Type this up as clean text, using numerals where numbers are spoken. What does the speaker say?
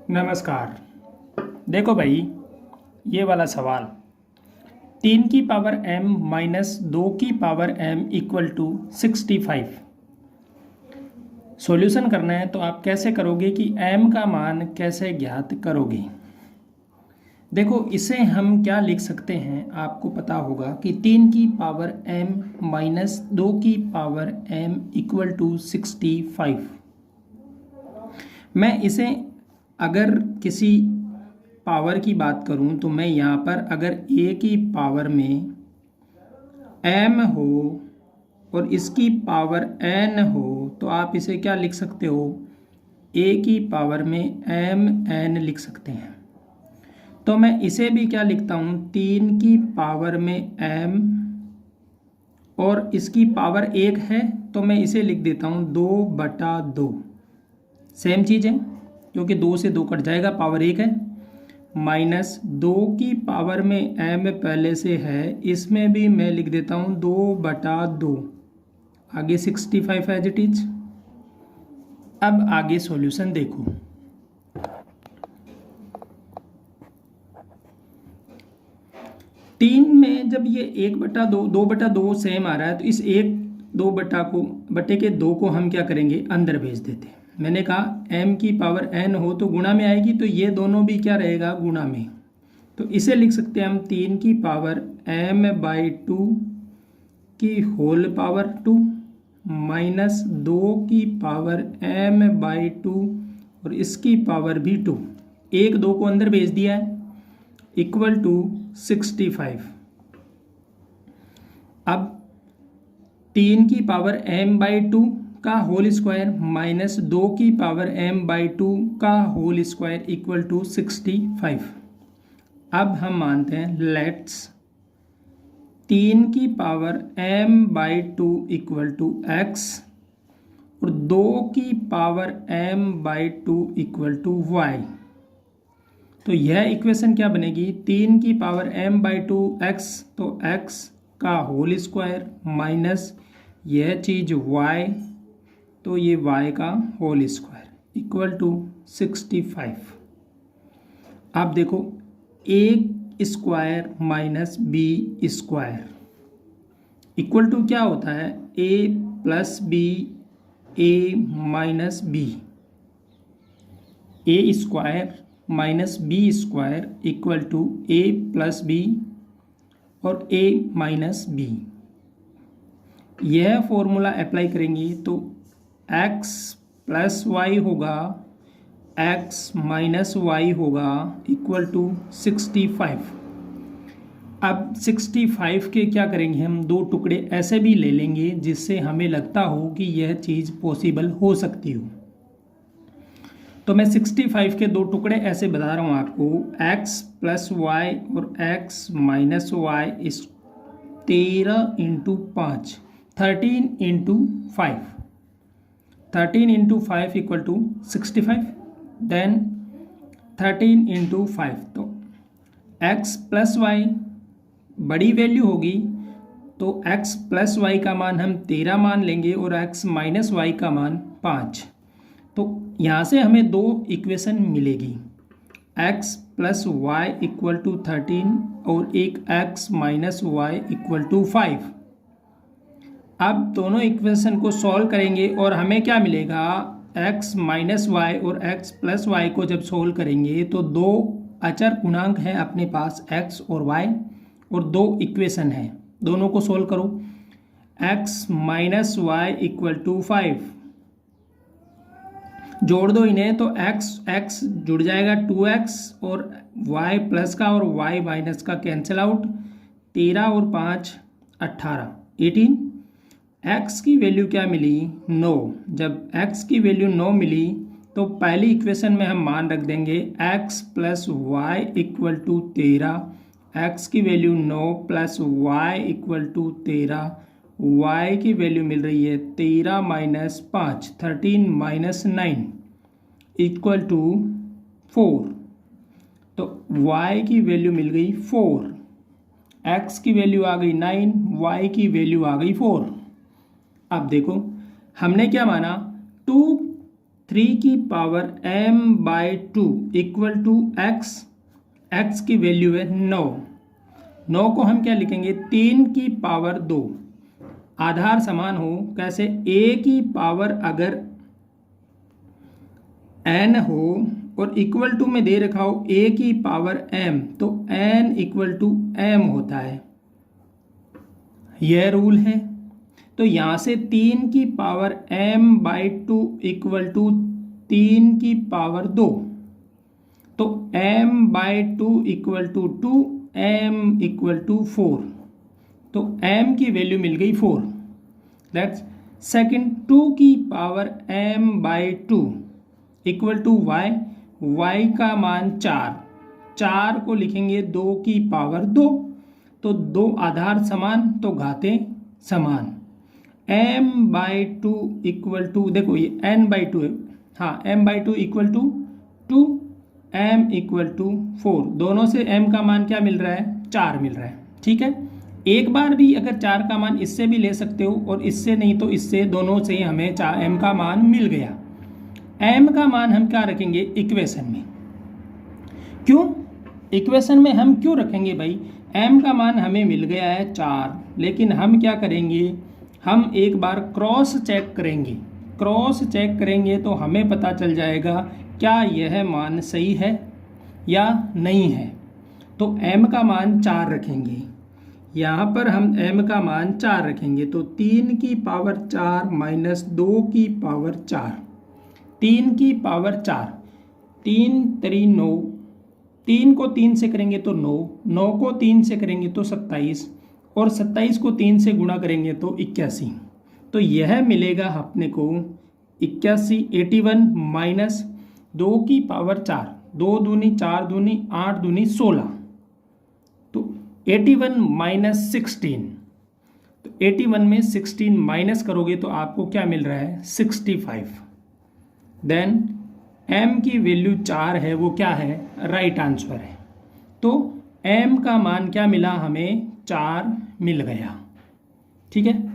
नमस्कार। देखो भाई, ये वाला सवाल 3 की पावर m माइनस 2 की power m equal to 65 solution करना है। तो आप कैसे करोगे कि m का मान कैसे ज्ञात करोगे। देखो, इसे हम क्या लिख सकते हैं, आपको पता होगा कि 3 की पावर m माइनस 2 की पावर m इक्वल टू 65। मैं इसे अगर किसी पावर की बात करूं तो मैं यहाँ पर अगर a की पावर में m हो और इसकी पावर n हो तो आप इसे क्या लिख सकते हो, a की पावर में mn लिख सकते हैं। तो मैं इसे भी क्या लिखता हूँ, 3 की पावर में m और इसकी पावर 1 है तो मैं इसे लिख देता हूँ 2/2। सेम चीज़ है क्योंकि 2 से 2 कट जाएगा, पावर 1 है। माइनस 2 की पावर में m पहले से है, इसमें भी मैं लिख देता हूँ 2/2। आगे 65 एज इट इज। अब आगे सॉल्यूशन देखो। तीन में जब ये 1/2 2/2 सेम आ रहा है तो इस 1/2 को हम क्या करेंगे, अंदर भेज देते हैं। मैंने कहा m की पावर n हो तो गुणा में आएगी, तो ये दोनों भी क्या रहेगा, गुणा में। तो इसे लिख सकते हैं हम 3 की पावर m/2 की होल पावर 2 माइनस 2 की पावर m/2 और इसकी पावर भी 2। 1 2 को अंदर भेज दिया है, इक्वल टू 65। अब 3 की पावर m/2 का होल स्क्वायर माइनस 2 की पावर m/2 का होल स्क्वायर इक्वल टू 65। अब हम मानते हैं लेट्स 3 की power m/2 equal to x और 2 की power m/2 equal to y। तो यह इक्वेशन क्या बनेगी, 3 की पावर m/2 x तो x का होल स्क्वायर माइनस यह चीज y तो ये y का होल स्क्वायर इक्वल टू 65। आप देखो a square minus b square equal to क्या होता है, a plus b a minus b। a square minus b square equal to a plus b और a माइनस b। यह formula apply करेंगे तो x plus y होगा, x minus y होगा equal to 65। अब 65 के क्या करेंगे, हम 2 टुकड़े ऐसे भी ले लेंगे जिससे हमें लगता हो कि यह चीज़ पॉसिबल हो सकती हो। तो मैं 65 के 2 टुकड़े ऐसे बता रहा हूँ आपको, x प्लस वाई और x माइनस वाई इस 13 into 5 13 into 5 13 into 5 equal to 65। Then 13 into 5 तो x प्लस वाई बड़ी वैल्यू होगी तो x प्लस वाई का मान हम 13 मान लेंगे और x माइनस वाई का मान 5। तो यहाँ से हमें 2 इक्वेशन मिलेगी, x plus y equal to 13 और एक x minus y equal to 5। अब दोनों इक्वेशन को सॉल्व करेंगे और हमें क्या मिलेगा, x माइनस वाई और x प्लस वाई को जब सॉल्व करेंगे तो 2 अचर गुणांक हैं अपने पास x और y और 2 इक्वेशन हैं, दोनों को सॉल्व करो। x minus y equal to 5, जोड़ दो इन्हें तो x जुड़ जाएगा 2x और y प्लस का और y माइनस का कैंसिल आउट, 13 और 5 18 18। x की वैल्यू क्या मिली, 9। जब x की वैल्यू 9 मिली तो पहली इक्वेशन में हम मान रख देंगे x plus y equal to 13, x की value 9 plus y equal to 13, y की वैल्यू मिल रही है 13 माइनस 5 13 माइनस 9 इक्वल टू 4। तो y की वैल्यू मिल गई 4, x की वैल्यू आ गई 9, y की वैल्यू आ गई 4। अब देखो हमने क्या माना, 2 3m/2 equal to x. X की वैल्यू है 9। 9 को हम क्या लिखेंगे, 3 की पावर 2। आधार समान हो कैसे, a की पावर अगर n हो और इक्वल टू में दे रखा हो a की पावर m, तो n इक्वल टू m होता है। यह रूल है। तो यहाँ से 3m/2 इक्वल टू 3 की पावर 2। तो m/2 equal to 2, m equal to 4। तो m की वैल्यू मिल गई 4। That's second. 2m/2 equal to y। y का मान 4। 4 को लिखेंगे 2 की पावर 2। तो 2 आधार समान तो घातें समान। m/2 इक्वल टू, देखो ये n/2 है, हाँ m/2 equal to 2, m equal to 4। दोनों से m का मान क्या मिल रहा है, 4 मिल रहा है। ठीक है, एक बार भी अगर 4 का मान इससे भी ले सकते हो और इससे नहीं तो इससे, दोनों से हमें m का मान मिल गया। m का मान हम क्या रखेंगे इक्वेशन में। क्यों इक्वेशन में हम क्यों रखेंगे भाई, m का मान हमें मिल गया है 4, लेकिन हम क्या करेंगे, हम एक बार क्रॉस चेक करेंगे। क्रॉस चेक करेंगे तो हमें पता चल जाएगा क्या यह मान सही है या नहीं है। तो m का मान 4 रखेंगे, यहाँ पर हम m का मान 4 रखेंगे। तो 3 की पावर 4 माइनस 2 की पावर 4। 3 की पावर 4, 3 3 9, 3 को 3 से करेंगे तो 9, 9 को 3 से करेंगे तो 27, और 27 को 3 से गुणा करेंगे तो 81। तो यह मिलेगा अपने को 81, 81 माइनस 2 की पावर 4, 2 दूनी 4 दूनी 8 दूनी 16, तो 81 माइनस 16। तो 81 में 16 माइनस करोगे तो आपको क्या मिल रहा है, 65। देन m की वैल्यू 4 है, वो क्या है, राइट आंसर है। तो m का मान क्या मिला हमें, 4 मिल गया। ठीक है।